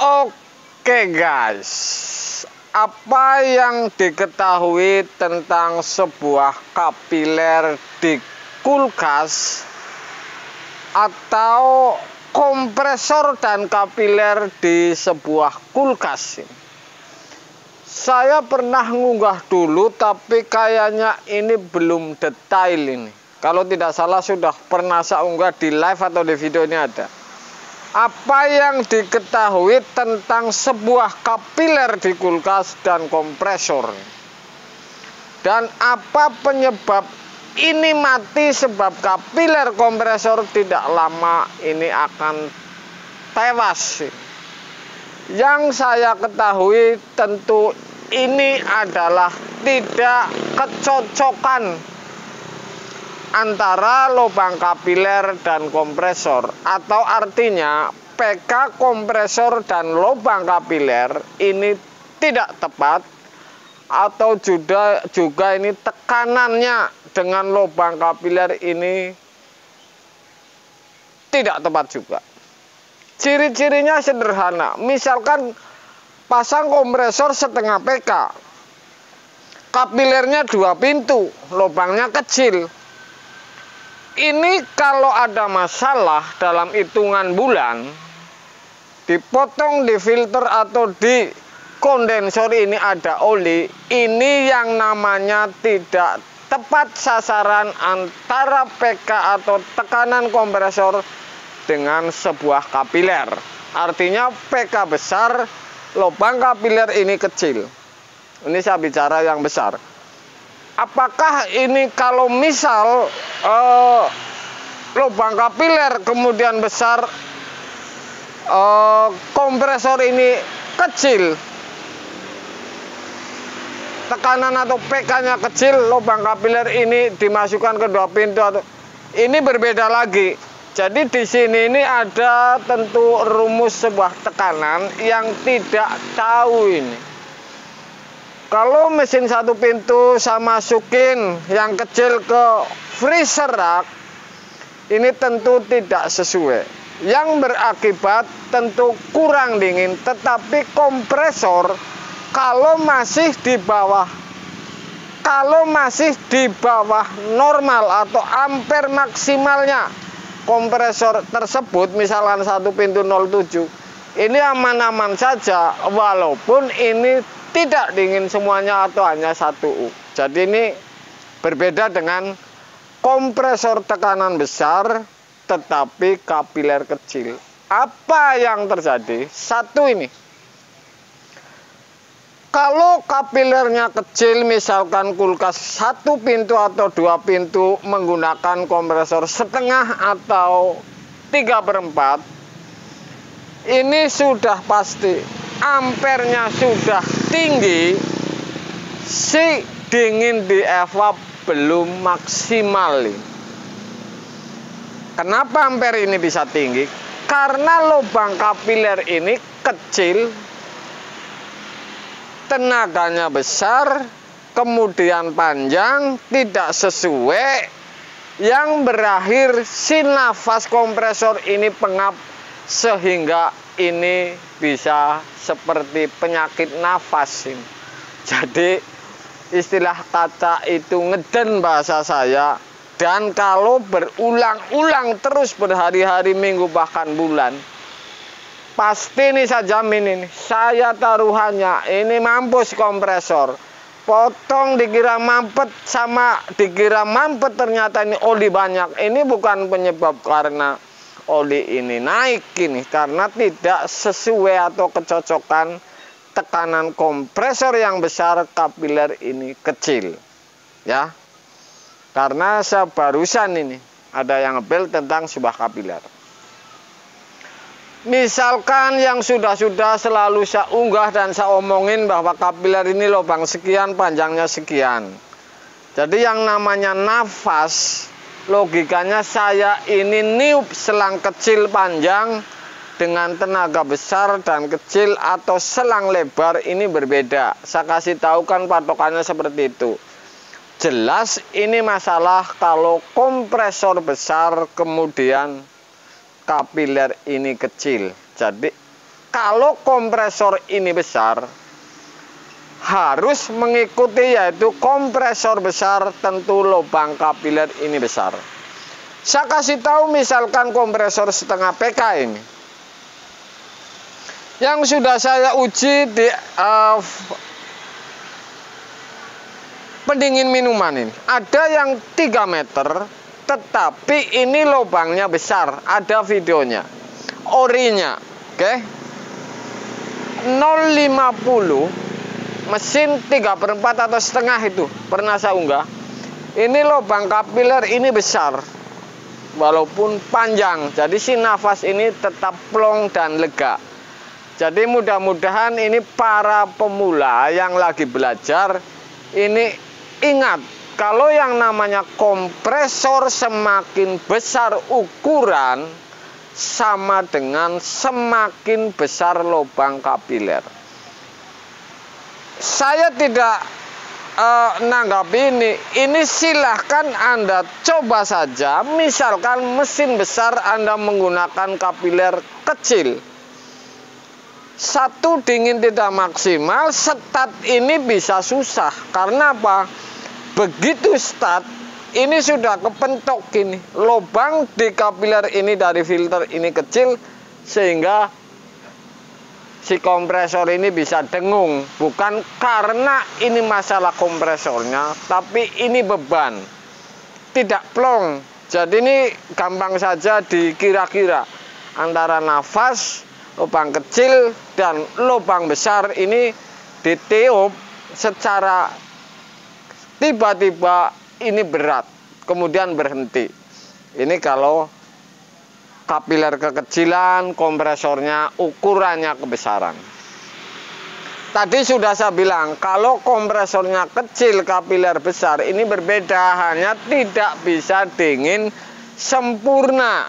Oke guys, apa yang diketahui tentang sebuah kapiler di kulkas atau kompresor dan kapiler di sebuah kulkas? Saya pernah ngunggah dulu, tapi kayaknya ini belum detail ini. Kalau tidak salah sudah pernah saya unggah di live atau di video ini ada. Apa yang diketahui tentang sebuah kapiler di kulkas dan kompresor? Dan apa penyebab ini mati? Sebab kapiler kompresor tidak lama ini akan tewas. Yang saya ketahui tentu ini adalah tidak kecocokan antara lubang kapiler dan kompresor, atau artinya PK kompresor dan lubang kapiler ini tidak tepat, atau juga ini tekanannya dengan lubang kapiler ini tidak tepat juga. Ciri-cirinya sederhana, misalkan pasang kompresor setengah PK, kapilernya 2 pintu, lubangnya kecil. Ini kalau ada masalah dalam hitungan bulan, dipotong di filter atau di kondensor ini ada oli, ini yang namanya tidak tepat sasaran antara PK atau tekanan kompresor dengan sebuah kapiler. Artinya PK besar, lubang kapiler ini kecil. Ini saya bicara yang besar. Apakah ini kalau misal lubang kapiler kemudian besar, kompresor ini kecil, tekanan atau PK-nya kecil, lubang kapiler ini dimasukkan ke 2 pintu, atau ini berbeda lagi. Jadi di sini ini ada tentu rumus sebuah tekanan yang tidak tahu ini. Kalau mesin 1 pintu saya masukin yang kecil ke freezer rack, ini tentu tidak sesuai. Yang berakibat tentu kurang dingin, tetapi kompresor kalau masih di bawah normal atau ampere maksimalnya kompresor tersebut, misalkan 1 pintu 07, ini aman-aman saja, walaupun ini tidak dingin semuanya atau hanya 1U. Jadi ini berbeda dengan kompresor tekanan besar tetapi kapiler kecil. Apa yang terjadi? Satu ini, kalau kapilernya kecil, misalkan kulkas 1 pintu atau 2 pintu menggunakan kompresor setengah atau 3/4, ini sudah pasti ampernya sudah tinggi, si dingin di evap belum maksimal. Kenapa ampere ini bisa tinggi? Karena lubang kapiler ini kecil, tenaganya besar, kemudian panjang, tidak sesuai, yang berakhir si nafas kompresor ini pengap, sehingga ini bisa seperti penyakit nafas ini. Jadi istilah kata itu ngeden bahasa saya. Dan kalau berulang-ulang terus berhari-hari, minggu, bahkan bulan, pasti ini saya jamin ini, saya taruhannya ini mampus kompresor. Potong dikira mampet, sama dikira mampet ternyata ini oli banyak. Ini bukan penyebab karena oli ini naik ini, karena tidak sesuai atau kecocokan tekanan kompresor yang besar, kapiler ini kecil. Ya, karena saya barusan ini ada yang ngebel tentang sebuah kapiler. Misalkan yang sudah selalu saya unggah dan saya omongin bahwa kapiler ini lubang sekian, panjangnya sekian. Jadi yang namanya nafas, logikanya saya ini niup selang kecil panjang dengan tenaga besar dan kecil, atau selang lebar ini berbeda. Saya kasih tahu kan patokannya seperti itu. Jelas ini masalah kalau kompresor besar kemudian kapiler ini kecil. Jadi kalau kompresor ini besar, harus mengikuti, yaitu kompresor besar tentu lubang kapiler ini besar. Saya kasih tahu misalkan kompresor setengah PK ini, yang sudah saya uji di pendingin minuman ini. Ada yang 3 meter, tetapi ini lubangnya besar. Ada videonya, orinya, oke. 0,50 mesin 3/4 atau setengah itu pernah saya unggah. Ini lubang kapiler ini besar, walaupun panjang. Jadi si nafas ini tetap plong dan lega. Jadi mudah-mudahan ini para pemula yang lagi belajar ini ingat, kalau yang namanya kompresor semakin besar ukuran, sama dengan semakin besar lubang kapiler. Saya tidak nanggapi ini silahkan Anda coba saja. Misalkan mesin besar Anda menggunakan kapiler kecil, satu dingin tidak maksimal, start ini bisa susah. Karena apa? Begitu start, ini sudah kepentok gini. Lubang di kapiler ini dari filter ini kecil, sehingga si kompresor ini bisa dengung. Bukan karena ini masalah kompresornya, tapi ini beban, tidak plong. Jadi ini gampang saja dikira-kira antara nafas, lubang kecil dan lubang besar ini ditiup secara tiba-tiba ini berat, kemudian berhenti. Ini kalau kapiler kekecilan, kompresornya ukurannya kebesaran. Tadi sudah saya bilang, kalau kompresornya kecil, kapiler besar, ini berbeda, hanya tidak bisa dingin sempurna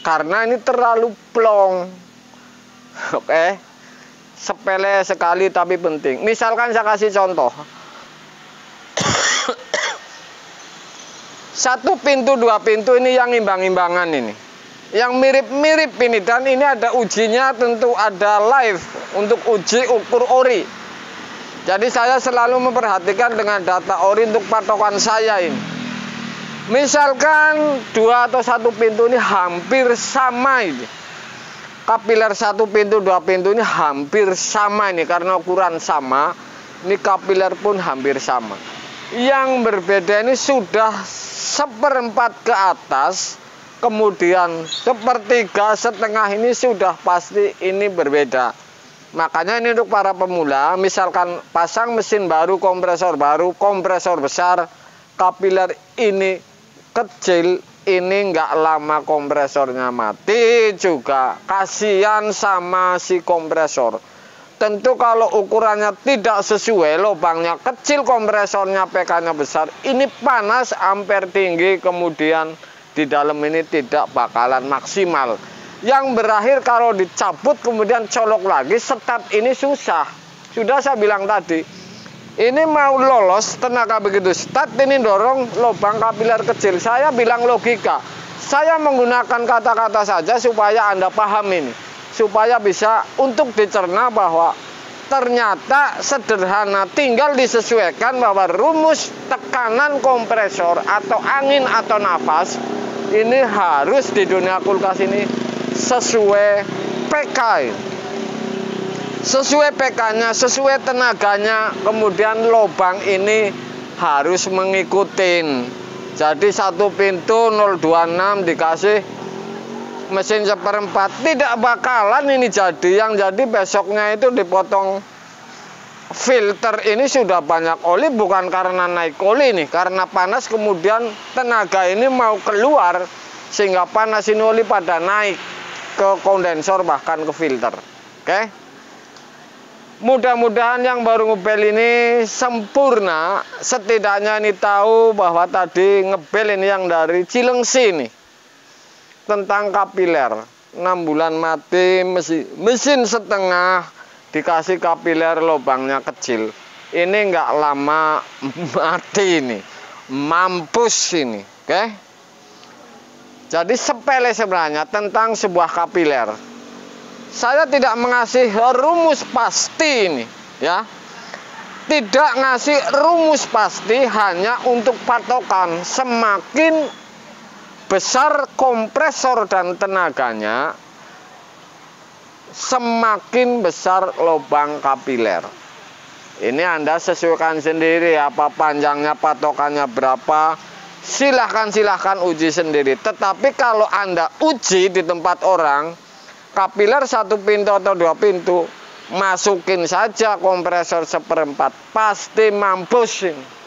karena ini terlalu plong. Oke, sepele sekali tapi penting. Misalkan saya kasih contoh, 1 pintu 2 pintu ini yang imbang-imbangan ini, yang mirip-mirip ini, dan ini ada ujinya, tentu ada live untuk uji ukur ori. Jadi saya selalu memperhatikan dengan data ori untuk patokan saya ini. Misalkan 2 atau 1 pintu ini hampir sama ini, kapiler 1 pintu 2 pintu ini hampir sama ini, karena ukuran sama. Ini kapiler pun hampir sama. Yang berbeda ini sudah 1/4 ke atas, kemudian 1/3, setengah ini sudah pasti ini berbeda. Makanya ini untuk para pemula, misalkan pasang mesin baru, kompresor besar, kapiler ini kecil, ini nggak lama kompresornya mati juga. Kasihan sama si kompresor. Tentu kalau ukurannya tidak sesuai, lubangnya kecil, kompresornya PK-nya besar, ini panas, ampere tinggi, kemudian di dalam ini tidak bakalan maksimal. Yang berakhir kalau dicabut kemudian colok lagi, start ini susah. Sudah saya bilang tadi, ini mau lolos tenaga begitu start, ini dorong lubang kapiler kecil. Saya bilang logika, saya menggunakan kata-kata saja supaya Anda paham ini, supaya bisa untuk dicerna bahwa ternyata sederhana, tinggal disesuaikan bahwa rumus tekanan kompresor atau angin atau nafas ini harus di dunia kulkas ini sesuai PK, sesuai PK-nya, sesuai tenaganya, kemudian lubang ini harus mengikutin. Jadi 1 pintu 026 dikasih mesin 1/4, tidak bakalan ini jadi. Yang jadi besoknya itu dipotong filter ini sudah banyak oli, bukan karena naik oli nih, karena panas kemudian tenaga ini mau keluar, sehingga panas ini oli pada naik ke kondensor bahkan ke filter. Oke, mudah-mudahan yang baru ngebel ini sempurna. Setidaknya ini tahu bahwa tadi ngebel ini yang dari Cilengsi nih, tentang kapiler. 6 bulan mati, mesin setengah, dikasih kapiler lubangnya kecil. Ini nggak lama mati ini, mampus ini. Oke, jadi sepele sebenarnya tentang sebuah kapiler. saya tidak mengasih rumus pasti ini, ya. Tidak ngasih rumus pasti, hanya untuk patokan. Semakin besar kompresor dan tenaganya, semakin besar lubang kapiler. Ini Anda sesuaikan sendiri, apa panjangnya, patokannya berapa. Silahkan uji sendiri. Tetapi kalau Anda uji di tempat orang, kapiler 1 pintu atau 2 pintu, masukin saja kompresor 1/4, pasti mampus ini.